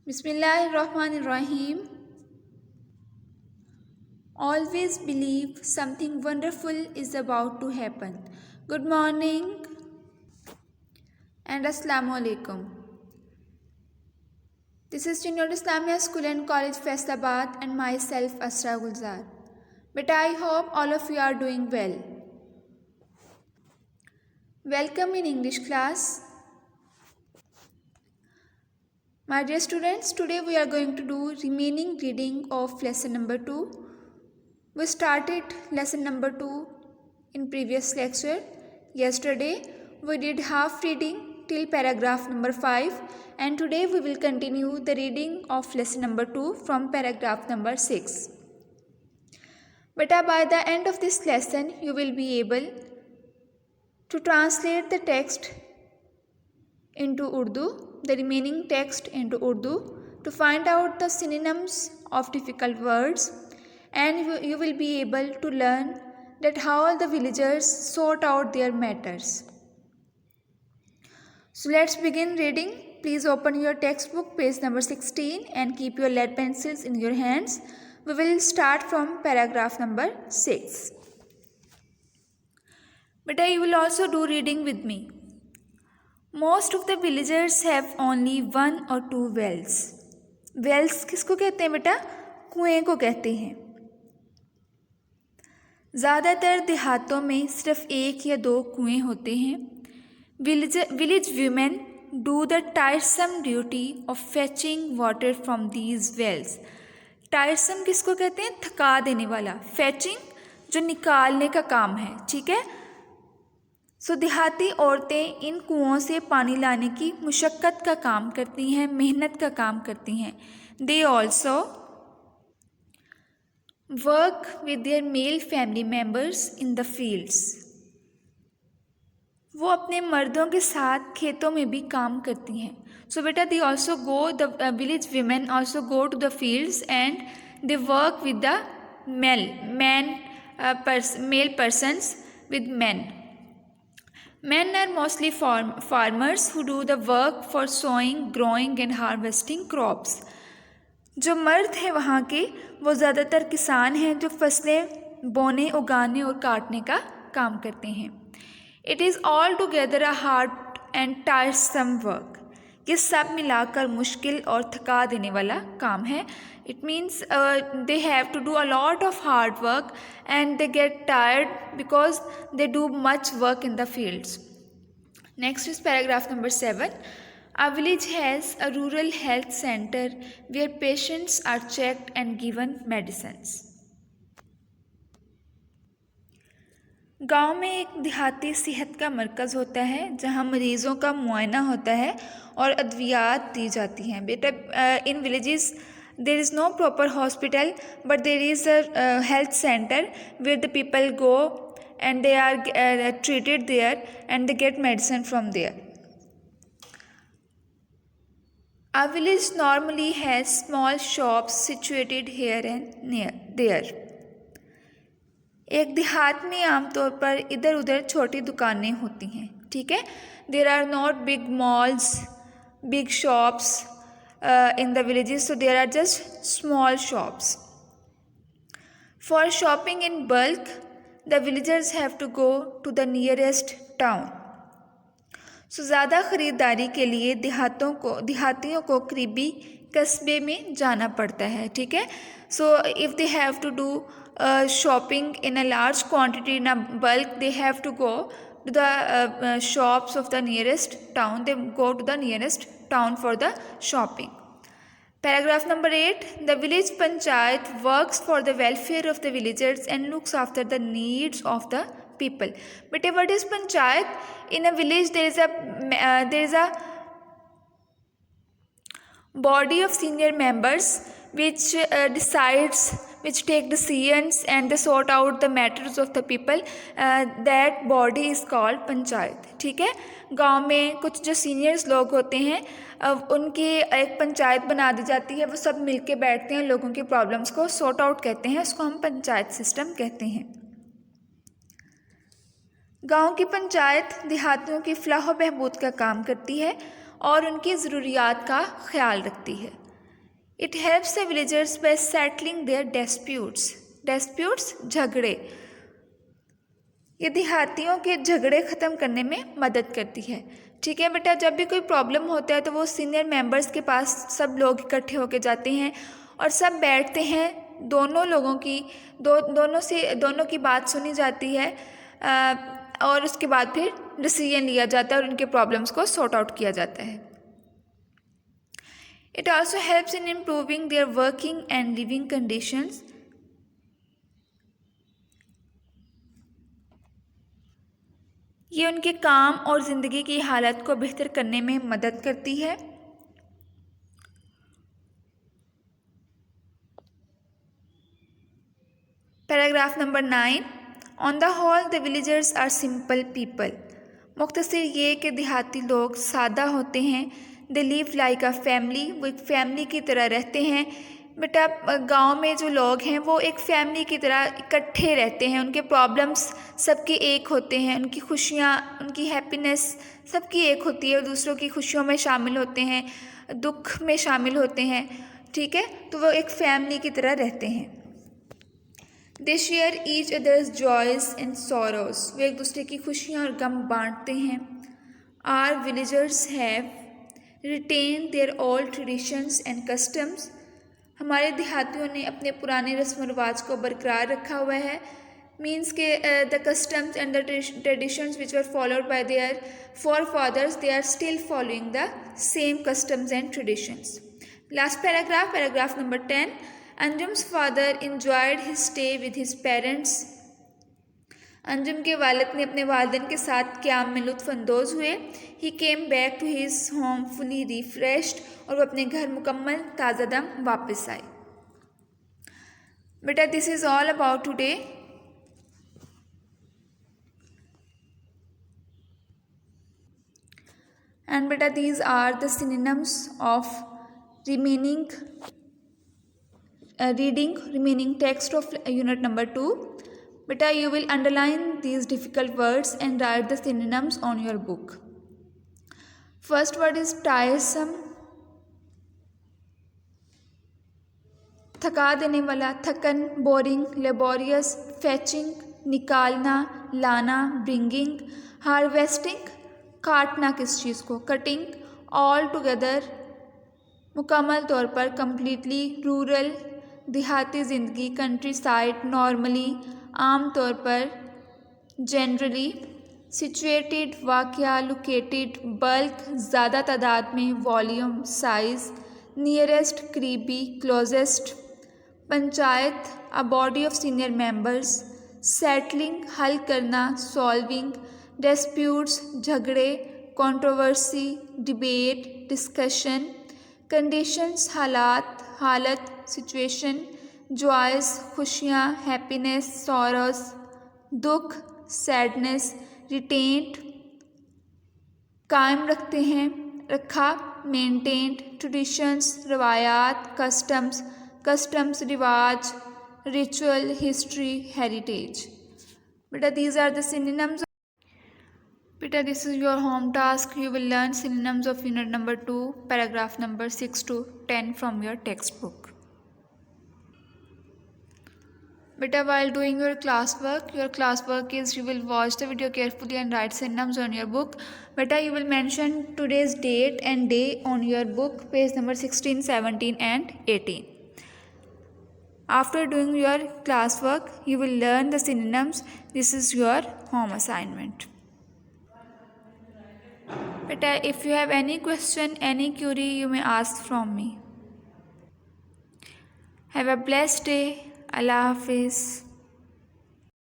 Bismillahirrahmanirrahim. Always believe something wonderful is about to happen. Good morning and Assalamu alaikum. This is Junior Islamia School and College Faisalabad and myself Asra Gulzar. But I hope all of you are doing well. Welcome in English class. My dear students, today we are going to do remaining reading of lesson number 2. We started lesson number 2 in previous lecture. Yesterday we did half reading till paragraph number 5 and today we will continue the reading of lesson number 2 from paragraph number 6. But by the end of this lesson you will be able to translate the text into Urdu, the remaining text into Urdu, to find out the synonyms of difficult words, and you will be able to learn that how the villagers sort out their matters. So let's begin reading. Please open your textbook page number 16 and keep your lead pencils in your hands. We will start from paragraph number 6. But you will also do reading with me. Most of the villagers have only 1 or 2 wells. Wells किसको कहते हैं बेटा? कुएं को कहते हैं. ज़्यादातर देहातों में सिर्फ 1 या 2 कुएं होते हैं. Village women do the tiresome duty of fetching water from these wells. Tiresome किसको कहते हैं? थका देने वाला. Fetching जो निकालने का काम है, ठीक है. देहाती औरतें इन कुओं से पानी लाने की मुशक्क़त का काम करती हैं, मेहनत का काम करती हैं. They also work with their mail family members in the fields. वो अपने मर्दों के साथ खेतों में भी काम करती हैं. सो बेटा they also go, the village women also go to the fields and they work with the male persons with man. Men are mostly farmers who do the work for sowing, growing and harvesting crops. जो मर्द हैं वहाँ के वो ज़्यादातर किसान हैं जो फसलें बोने, उगाने और काटने का काम करते हैं. It is all together a hard and tiresome work. ये सब मिलाकर मुश्किल और थका देने वाला काम है. It means they have to do a lot of hard work and they get tired because they do much work in the fields. Next is paragraph number 7. A village has a rural health center where patients are checked and given medicines. गांव में एक देहाती सेहत का मरकज़ होता है जहां मरीज़ों का मुआयना होता है और अद्वियात दी जाती हैं. बेटा in villages there is no proper hospital but there is a health center where the people go and they are treated there and they get medicine from there. A village normally has small shops situated here and there. एक देहात में आमतौर पर इधर उधर छोटी दुकानें होती हैं, ठीक है. There are not big malls, big shops in the villages, so there are just small shops. For shopping in bulk, the villagers have to go to the nearest town. So ज़्यादा ख़रीदारी के लिए देहातियों को करीबी कस्बे में जाना पड़ता है, ठीक है. So if they have to do shopping in a large quantity in a bulk, they have to go to the shops of the nearest town. They go to the nearest town for the shopping. Paragraph number 8. The village panchayat works for the welfare of the villagers and looks after the needs of the people. But what is panchayat? In a village there is a body of senior members which take decisions and they sort out the matters of the people. That body is called panchayat, ठीक है. गांव में कुछ जो seniors लोग होते हैं उनकी एक पंचायत बना दी जाती है. वो सब मिलके बैठते हैं, लोगों की प्रॉब्लम्स को सॉर्ट आउट कहते हैं. उसको हम पंचायत सिस्टम कहते हैं. गांव की पंचायत देहातियों की फलाह बहबूद का काम करती है और उनकी ज़रूरियात का ख्याल रखती है. It helps the villagers by settling their disputes झगड़े। ये देहातियों के झगड़े ख़त्म करने में मदद करती है। ठीक है बेटा, जब भी कोई प्रॉब्लम होता है तो वो सीनियर मेंबर्स के पास सब लोग इकट्ठे होके जाते हैं और सब बैठते हैं, दोनों लोगों की दोनों की बात सुनी जाती है और उसके बाद फिर डिसीजन लिया जाता है और उनके प्रॉब्लम्स को सॉर्ट आउट किया जाता है। It also helps in improving there working and living conditions. ये उनके काम और ज़िंदगी की हालत को बेहतर करने में मदद करती है। Paragraph number 9, on the whole the villagers are simple people. मुख्तसर ये कि देहाती लोग सादा होते हैं। They live like a family, वो एक फैमिली की तरह रहते हैं। बेटा गांव में जो लोग हैं वो एक फैमिली की तरह इकट्ठे रहते हैं, उनके प्रॉब्लम्स सबके एक होते हैं, उनकी खुशियाँ, उनकी हैप्पीनेस सबकी एक होती है, दूसरों की खुशियों में शामिल होते हैं, दुख में शामिल होते हैं। ठीक है, तो वो एक फैमिली की तरह रहते हैं। They share each others joys and sorrows, वे एक दूसरे की खुशियाँ और गम बांटते हैं। Our villagers have retained their old traditions and customs, हमारे देहातियों ने अपने पुराने रस्म व रिवाज को बरकरार रखा हुआ है। मीन्स के the customs and the traditions which were followed by their forefathers, they are still following the same customs and traditions. Last paragraph number 10, Anjum's father enjoyed his stay with his parents. Anjum के वालिद ने अपने वालिदैन के साथ क़याम में लुत्फ़अंदोज़ हुए। He came back to his home fully refreshed, और वो अपने घर मुकम्मल ताज़ा दम वापस आए। बेटा this is all about today. And बेटा these are the synonyms of remaining text of unit number 2. Beta you will underline these difficult words and write the synonyms on your book. First word is tiresome, थका देने वाला, थकन, boring, laborious, फैचिंग, निकालना, लाना, bringing, harvesting, काटना किस चीज़ को, cutting, all together, मुकम्मल तौर पर, कम्प्लीटली, रूरल, देहाती ज़िंदगी, कंट्री साइड, नॉर्मली, आम तौर पर, जनरली, सिचुएटेड, वाक़या, लोकेटेड, बल्क, ज़्यादा तादाद में, वॉल्यूम, साइज़, नियरेस्ट, करीबी, closest, panchayat, a body of senior members, settling, हल करना, सॉल्विंग, डिस्प्यूट्स, झगड़े, कंट्रोवर्सी, डिबेट, डिस्कशन, कंडीशंस, हालत, सिचुएशन, जॉयज़, खुशियाँ, हैप्पीनेस, सॉरोस, दुख, सैडनेस, रिटेंड, कायम रखते हैं, रखा, मेंटेन्ड, ट्रेडिशंस, रवायात, कस्टम्स, रिवाज, रिचुअल, हिस्ट्री, हेरिटेज। बेटा these are the synonyms. Beta this is your home task. You will learn synonyms of unit number 2, paragraph number 6 to 10 from your textbook. Beta while doing your classwork is you will watch the video carefully and write synonyms on your book. Beta you will mention today's date and day on your book, page number 16, 17 and 18. After doing your classwork, you will learn the synonyms. This is your home assignment. Beta, if you have any question, any query, you may ask from me. Have a blessed day. Allah Hafiz.